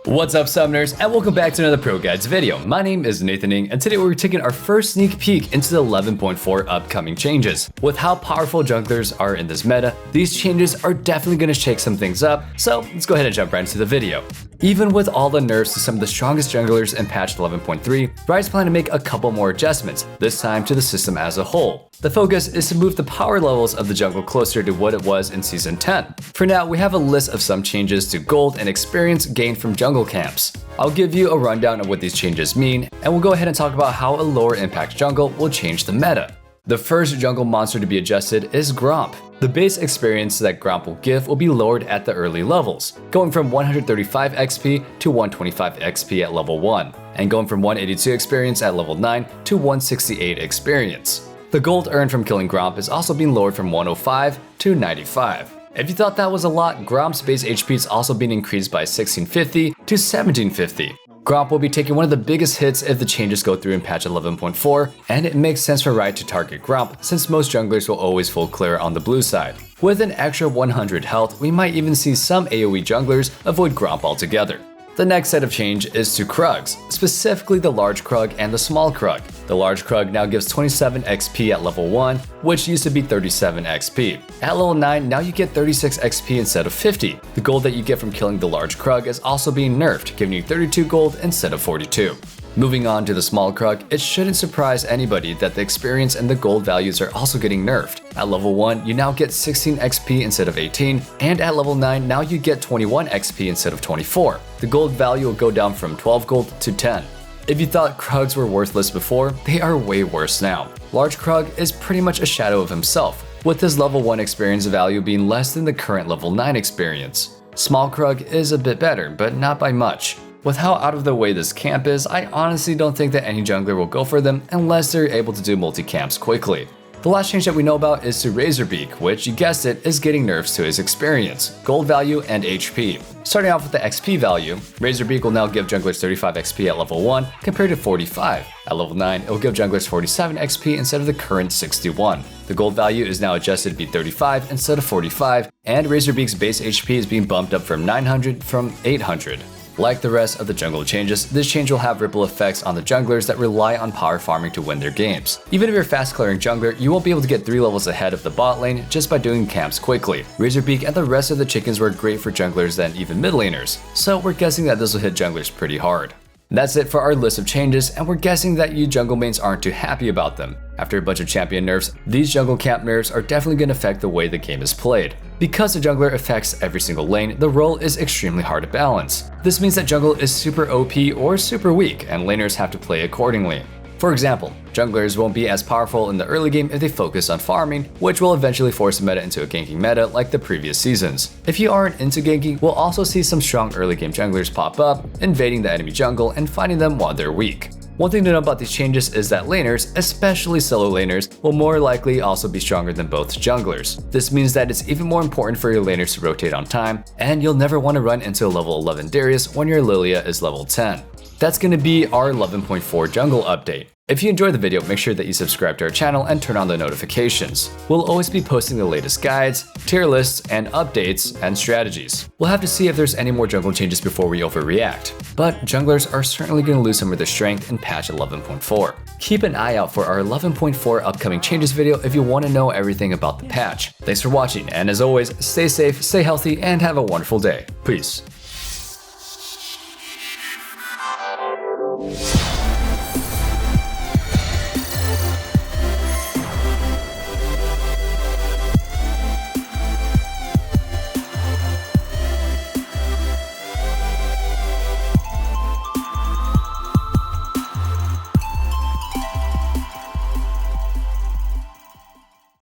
What's up, Summoners, and welcome back to another ProGuides video. My name is Nathaning, and today we're taking our first sneak peek into the 11.4 upcoming changes. With how powerful junglers are in this meta, these changes are definitely going to shake some things up, so let's go ahead and jump right into the video. Even with all the nerfs to some of the strongest junglers in patch 11.3, Riot's plan to make a couple more adjustments, this time to the system as a whole. The focus is to move the power levels of the jungle closer to what it was in Season 10. For now, we have a list of some changes to gold and experience gained from jungle camps. I'll give you a rundown of what these changes mean, and we'll go ahead and talk about how a lower impact jungle will change the meta. The first jungle monster to be adjusted is Gromp. The base experience that Gromp will give will be lowered at the early levels, going from 135 XP to 125 XP at level 1, and going from 182 experience at level 9 to 168 experience. The gold earned from killing Gromp is also being lowered from 105 to 95. If you thought that was a lot, Gromp's base HP is also being increased by 1650 to 1750. Gromp will be taking one of the biggest hits if the changes go through in patch 11.4, and it makes sense for Riot to target Gromp since most junglers will always full clear on the blue side. With an extra 100 health, we might even see some AoE junglers avoid Gromp altogether. The next set of change is to Krugs, specifically the large Krug and the small Krug. The large Krug now gives 27 XP at level 1, which used to be 37 XP. At level 9, now you get 36 XP instead of 50. The gold that you get from killing the large Krug is also being nerfed, giving you 32 gold instead of 42. Moving on to the small Krug, it shouldn't surprise anybody that the experience and the gold values are also getting nerfed. At level 1, you now get 16 XP instead of 18, and at level 9, now you get 21 XP instead of 24. The gold value will go down from 12 gold to 10. If you thought Krugs were worthless before, they are way worse now. Large Krug is pretty much a shadow of himself, with his level 1 experience value being less than the current level 9 experience. Small Krug is a bit better, but not by much. With how out of the way this camp is, I honestly don't think that any jungler will go for them unless they're able to do multi-camps quickly. The last change that we know about is to RazorBeak, which, you guessed it, is getting nerfs to his experience, gold value, and HP. Starting off with the XP value, RazorBeak will now give junglers 35 XP at level 1 compared to 45. At level 9, it will give junglers 47 XP instead of the current 61. The gold value is now adjusted to be 35 instead of 45, and RazorBeak's base HP is being bumped up from 900 from 800. Like the rest of the jungle changes, this change will have ripple effects on the junglers that rely on power farming to win their games. Even if you're a fast clearing jungler, you won't be able to get 3 levels ahead of the bot lane just by doing camps quickly. RazorBeak and the rest of the chickens were great for junglers than even mid laners, so we're guessing that this will hit junglers pretty hard. That's it for our list of changes, and we're guessing that you jungle mains aren't too happy about them. After a bunch of champion nerfs, these jungle camp nerfs are definitely going to affect the way the game is played. Because the jungler affects every single lane, the role is extremely hard to balance. This means that jungle is super OP or super weak, and laners have to play accordingly. For example, junglers won't be as powerful in the early game if they focus on farming, which will eventually force the meta into a ganking meta like the previous seasons. If you aren't into ganking, we'll also see some strong early game junglers pop up, invading the enemy jungle and finding them while they're weak. One thing to know about these changes is that laners, especially solo laners, will more likely also be stronger than both junglers. This means that it's even more important for your laners to rotate on time, and you'll never want to run into a level 11 Darius when your Lilia is level 10. That's going to be our 11.4 jungle update. If you enjoyed the video, make sure that you subscribe to our channel and turn on the notifications. We'll always be posting the latest guides, tier lists, and updates and strategies. We'll have to see if there's any more jungle changes before we overreact, but junglers are certainly going to lose some of their strength in patch 11.4. Keep an eye out for our 11.4 upcoming changes video if you want to know everything about the patch. Thanks for watching, and as always, stay safe, stay healthy, and have a wonderful day. Peace.